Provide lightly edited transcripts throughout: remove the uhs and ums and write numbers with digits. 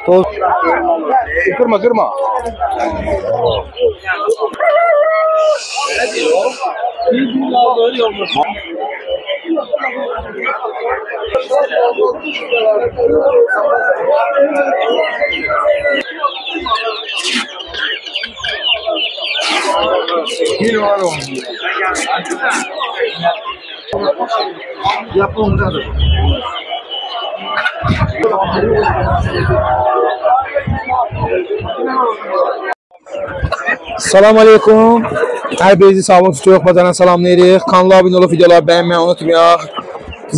Toz. Kırma kırma. Bir var o. Yapımdadır. Salam aleyküm. Hər birinizi sağ olun, tutuyoruz, bazana salamlayırıq. Kanala abunə olub videoları bəyənməyi unutmayaq.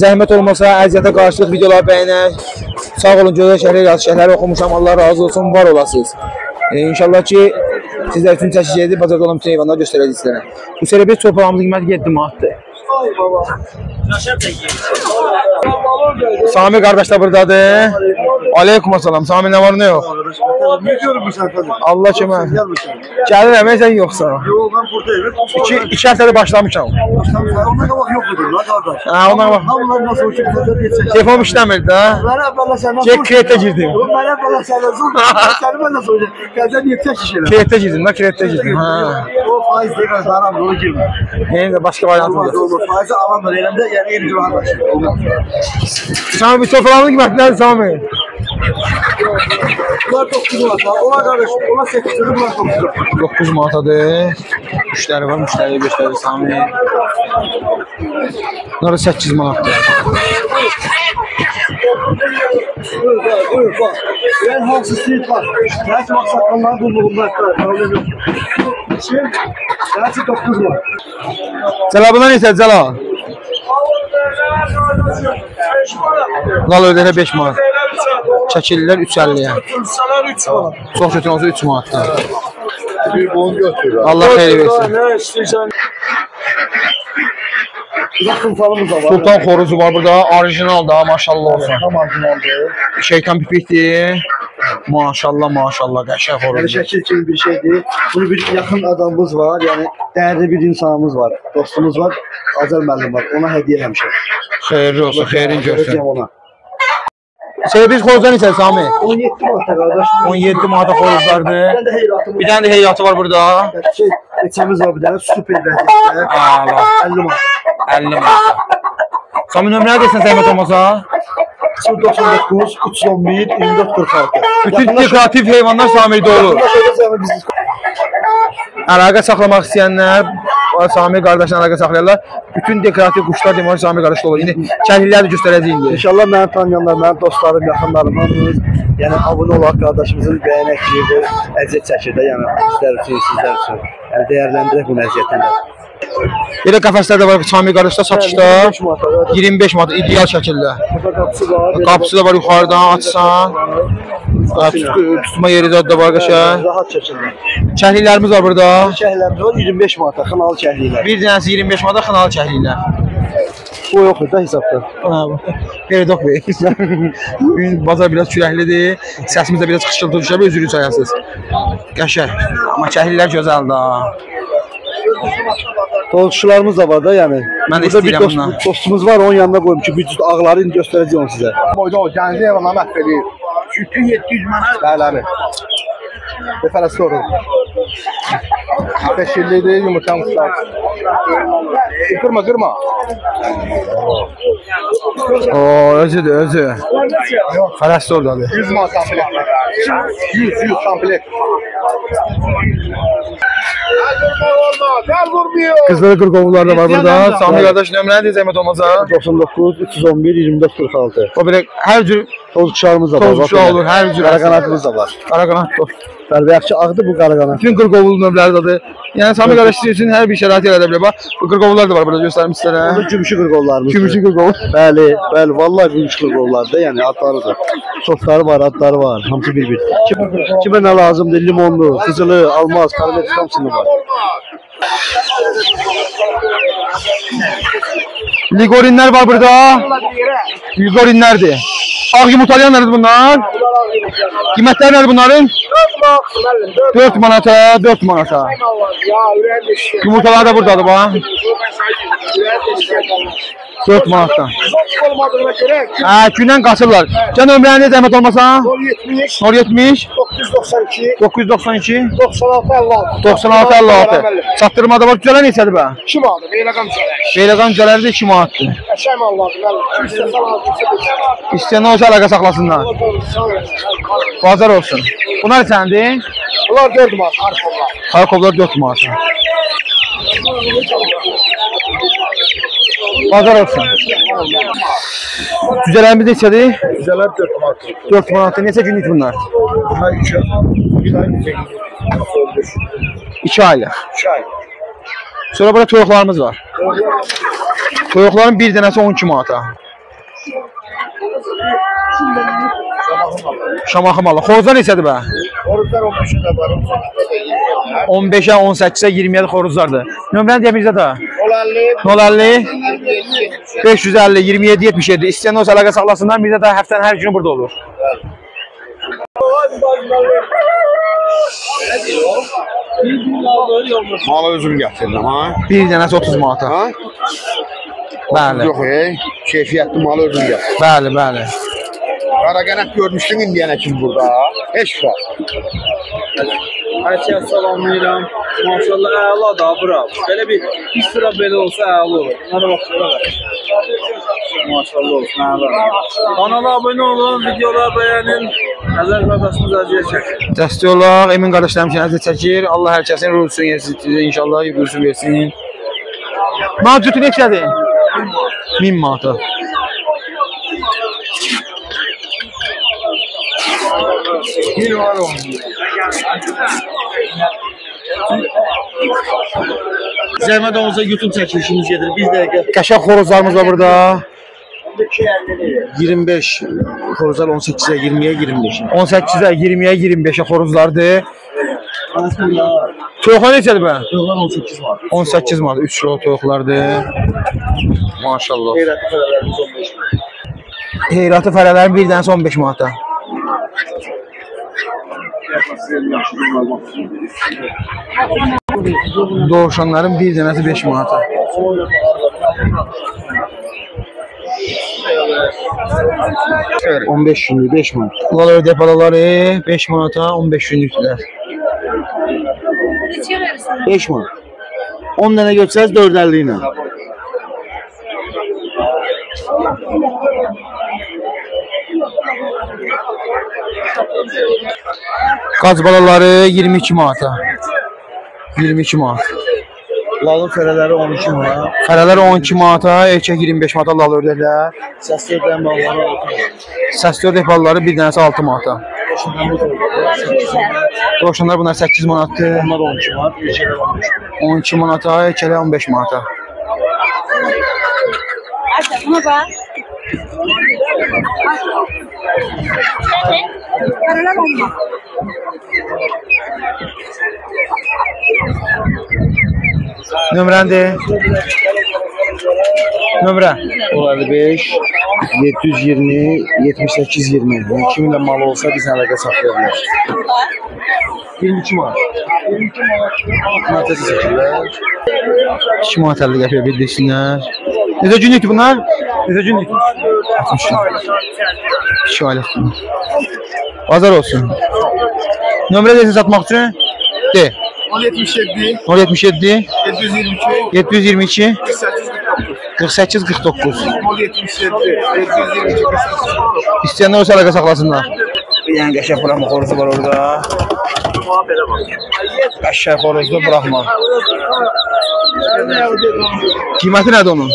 Zəhmət olmasa əziyyətə qarşılıq videoları bəyənək. Sağ olun, gözəl şərhləri oxumuşam. Allah razı olsun, var olasınız. İnşallah ki sizlər üçün çəkəcəyiniz bazarda olan bütün heyvanları göstərəcəyik sizlərə. Bu sebebi torpağımızın qiyməti 7 manatdır. Sami qardaş da buradadır. Aleykümselam. Sami nə var nə yox? Ne görmüşsün efendim? Allah kömək. Gəlirəm, sən yoxsa? Yok ben buradayım. 2 həftədə başlamışam. Ondan kabak yok mudur lan kardeş? Ha, ondan bak. Hamılar nasıl uçup kadar geçecek? Telefon işləmir də. Bana senden Çek kreditə girdim. Bana senden zor. Seni ben nasıl olacak? Kadar yetecek kişiler. Kreditə girdim, kreditə girdim. Ha. O faiz değil az haram dolu girme. Benim de başka variantım Olmaz yok. olmaz. Faizi alanlar elimde yani en ucu arkadaşım. Olmaz. Sami bir torpağımızın qiyməti nədir Sami? Bunlar 9 manat. Ona kardeşim. Ona 8 lira bunlar 9 lira. 9 manatadır. Müştəri var, müştəriyə göstərir Sami. Bunlar 8 manatdır. Buyur bak. Ben halsız seyit var. Gerçi bak sakallar bulduğumda. Gerçi 9 var. Cəlabına neçə Cəlal? Lal ödəyə 5 manat. Çəkililər 3.50-yə. Çox götürən olsa 3 manatdır. Bir bon götür. Allah xeyir versin. Ne istiyorsan. Yakın falımız da var. Sultan xoruzu var burada. Orijinal da maşallah olsun. Tam orijinaldir. Şeytan pipikdir. Maşallah maşallah qəşəng Yani xoruzdur. şəkil kimi bir şeydir. Bunu bir yakın adamımız var. Yani değerli bir insanımız var. Dostumuz var. Azər müəllim var. Ona hediye eləmişəm. Xeyirli olsun, xeyrin görsün. Verəcəm ona. Biz xoruzdan neçə Sami? 17 manat qardaş. 17 manata xoruzlardır. Bir də heyratımız. Bir dənə də heyatı var burada. Şey, keçəmiz var bir dənə super vəziyyətdə. Allah. 50 manat. 50 manata. Sami nömrə desən zəhmət olmasa? 099 311 2446. Bütün dekorativ heyvanlar Sami'də olur. Əlaqə saxlamaq istəyənlər Sami qardaşla əlaqə saxlayarlar. Bütün dekorativ quşlar demək Sami qardaşla olur. İndi kəndliləri də göstərəcəyik indi. İnşallah mənim tanıyanlar, mənim dostlarım, yaxınlarım hamınız yəni abunə olaq qardaşımızın bəyənək ki, bu əziyyət çəkir də, yəni bizlər üçün, sizlər üçün. Yəni dəyərləndirək bu əziyyətini. Belə qəfəslər də var Sami qardaşda satışda. 25 manat ideal şəkildə. Qapısı var. Qapısı da var yuxarıdan açsan. Tutma yeri də var qəşəng. Rahat şəkildə. Kəhliklərimiz var burada. Kəhliklərimiz var 25 manata, xınalı kəhliklər. Bir dənəsi 25 manata xınalı kəhliklər. Bu yoxdur da hesabda. Peridok bey. Bugün bazar biraz küləklidir. Səsimiz də biraz xışıltı düşər, özürlü sayasınız. Qəşəng. Amma kəhliklər gözəldir ha. Tozçularımız da var da yəni. Mən də Burada bir istəyirəm bundan. dostumuz var, onun yanına qoyum ki, bir cüt ağları indi göstərəcəyim onu sizə. Boyda o gəncə heyvanlar məhv edir. Sütü 700 manat. Bəli. Nəfərə sorun. Beşillidir, yumurtam tutar. Kırma kırma. Oo, özüdür, özü. Xərəst oradadır. 100 manat samplet. 100 samplet. Gel vurmuyor. Qızları qırqovullar da var burada. Sami qardaş nömrənidir zəhmət olmasa. 99 311 2446. O belə hər cür Tozçularımız da var. tozçu olur, hər cür. Qaraqanadımız da var. Qaraqanad toz. Bərbəyakçı ağdır bu qaraqanad. Bütün qırqovul növləridir. Yəni Sami qardaş üçün hər bir şərait yaradə bilər. Bax, bu qırqovullar da var burada göstərim Bu sizlərə. gümüşü qırqovlarımız. Gümüşü qırqovul. Bəli, bəli, vallahi gümüş qırqovlardır. Yəni adları da. Sortları var, adları var. Hamısı bir-bir. Kimə nə lazımdır? Limonlu, qızılı, almaz, karamet hamısında var. Ligorinlər var burada. Ligorinlərdir. Ağ yumurtalayanlardır bunlar. Qiymətləri nədir bunların? 4 manata, 4 manata. Yumurtalar da buradadır bax. 4 manatdan. Olmadığına göre Gündən qaçırlar. Can ömrəni zəhmət olmasa? 070 070 992 992 96 56 96 56. Çatdırmada var. Cüzələr neçədir bə? 2 manat. Beyləqam cələr. Beyləqan cüzələri də 2 manatdır. Əşəm Allah'ım. İstəyənə olsa əlaqə saxlasınlar. Bazar olsun. Bunlar səndir? Bunlar 4 manat. Arxonlar. Harkovlar 4 manat. Bazar olsun. Cüzələrimiz neçədir? Güzeller 4 manat. 4 manatdır. Neçə günlük bunlar? Bunlar 2 ay. Bir ay olmuş. 2 aylıq. 2 ay. Sonra burada toyuqlarımız var. Toyuqların bir dənəsi 12 manata. Şamaxı malı. Xoruzlar neçədir bə? Oruzlar 15'e de var. 15'ə, 18'ə, 20'yə də xoruzlardır. Nömrəni deyə bizə də. 050 050 550 27 77. İstəyən olsa əlaqə saxlasınlar. Bizə də həftənin hər günü burada olur. Malı özüm getirdim ha. Bir dənəsi 30 manata. Ha? Bəli. Yok keyfiyetli malı özüm getirdim. Bəli, bəli. Karagənet görmüşdün indiyənə kim burada? Heç var. Hər şey salamlayıram. Maşallah əla da bura. Belə bir sıra belə olsa əla olur. Bunlara baxsana. Maşallah olsun əla. Kanala abunə olun, videolar bəyənin. Nəzər qardaşımız əziyyət çəkir. Dəstək olaq. Emin qardaşlarım üçün əziyyət çəkir. Allah hər kəsin ruhsun yesin. İnşallah yürüsün versin. Mavcudu neçədir? 1000 manata. Bir var onun. Zəhmət olmasa YouTube çəkilişimiz gedir. Bir dəqiqə. Qəşəng xoruzlarımız var burada. 25 xoruzlar 18-ə, 20-yə, 25. 18'ə, 20'yə, 25'ə xoruzlardır. Toyuqlar neçədir bə? Xoruzlar 18 var. 18 manat 3 kilo toyuqlardır. Maşallah. Qeyrətli fərələrimiz 15 var. Heyratı fərələrin bir dənəsi 15 manata. Doğuşanların bir dənəsi 5 manata. Evet. 15 günlük 5 manat. Bunlar ördək balaları 5 manata 15 günlükdülər. 5 manat. 10 dənə götürsəz 450 ilə. Qaz balaları 22 manata. 22 manat. Lalın fərələri 12 manat. Fərələr 12 manata, erkək 25 manata lal ördəklər. Səsli ödəyən balları 6 manat. Səsli ördək balaları bir dənəsi 6 manata. Dovşanlar bunlar 8 manatdır. Onlar 12 manat, erkəklər 15 manat. 12 manata, erkəklər 15 manata. Buna bak. Paralar olmaz. Nömrəndir. Nömrə. 55 720 78 20. Yəni kiminlə malı olsa biz əlaqə saxlaya bilərik. 22 manat. 22 manat çəkirlər. 2 manat 50 qəpiyə bildirsinlər. Necə günlükdür bunlar? Necə günlük? 60 gün. 2 aylıqdır. Bazar olsun. Nömrə deyilsin satmaq üçün? De. 077 077 722 722 48 49. 077 722 İstəyənlər olsa əlaqə saxlasınlar. Yəni qəşəng buraxma xoruzu var orada. Qəşəng xoruzlu buraxma. Qiyməti nədir onun?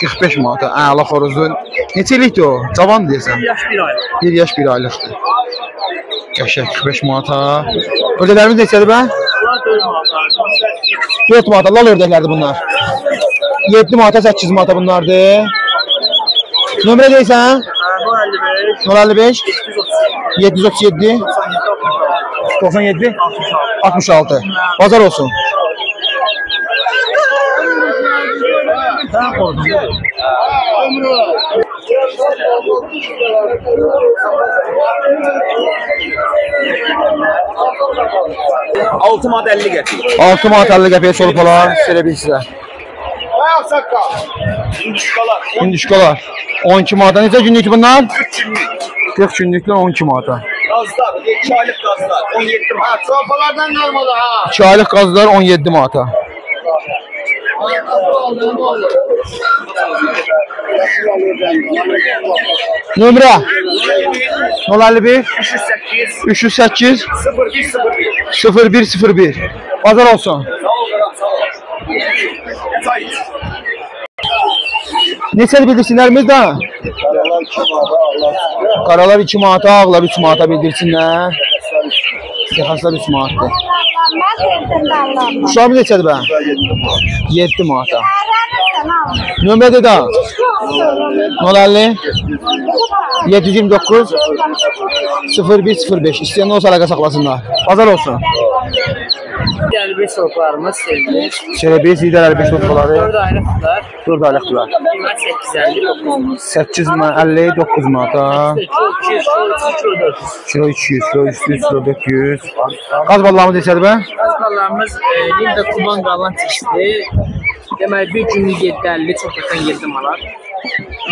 45 manata. Əla xoruzlu. Neçə illikdir o? Cavan deyəsən. 1 yaş 1 aylıqdır. Qəşəng 45 manata. Ördəklərimiz neçədir bə? 4 manata. Lal ördəklərdir bunlar. 7 manata 8 manata bunlardır. Nömrə deyirsən? 055 737 97 66. Bazar olsun. Altı manat 50 qəpik. 6 manat 50 qəpiyə solub olar. Söylə bil sizə. Aksakal. İndişkalar. Hindişkalar. 12 manata. Necə günlük bunlar? 3 günlük. 40 günlüklər 12 manata. Gazlar. 2 aylık gazlar. 17 manat. Ha, çoğapalardan kalmadı ha. 2 aylıq qazlar 17 manata. Nömrə 051 308 308 0101. 0101. Bazar olsun. Çay. Neçədir bildirsinlərimiz də? Qaralar 2 manata, ağlar 3 manata bildirsinlər. Texaslar 3 manatdır. Uşaq neçədir bə? 7 manata. Nömrədir də? 050 729 0105. İstəyənlər olsa əlaqə saxlasınlar. Bazar olsun. Gəlbi sortlarımız sevilir. Şərəbiz, liderlər 5 notları. 4 aylıqlar. 4 aylıqlar. Qiymət 850. 850, 9 manata. 200, 400. Kilo 200, kilo 300, kilo 400. Qaz ballarımız neçədir bə? Qazmalarımız Linda Kuban qalan çeşidi. Deməli bir günlük 750, çox yaxın 7 manat.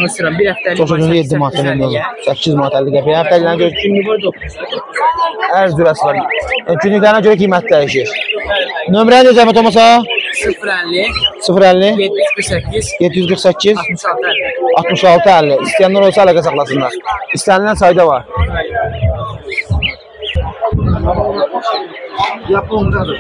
Məsələn bir həftəlik Çox uzun 7 manata olur. 8 manat 50 qəpiyə. Həftəliklərinə görə günlük var 900. hər cürəsi var. Günlüklərinə görə qiymət dəyişir. Nömrə necə zəhmət olmasa? 050 050 748 748 66 50. 66 50. İstəyənlər olsa əlaqə saxlasınlar. İstənilən sayda var. Yaponcadır.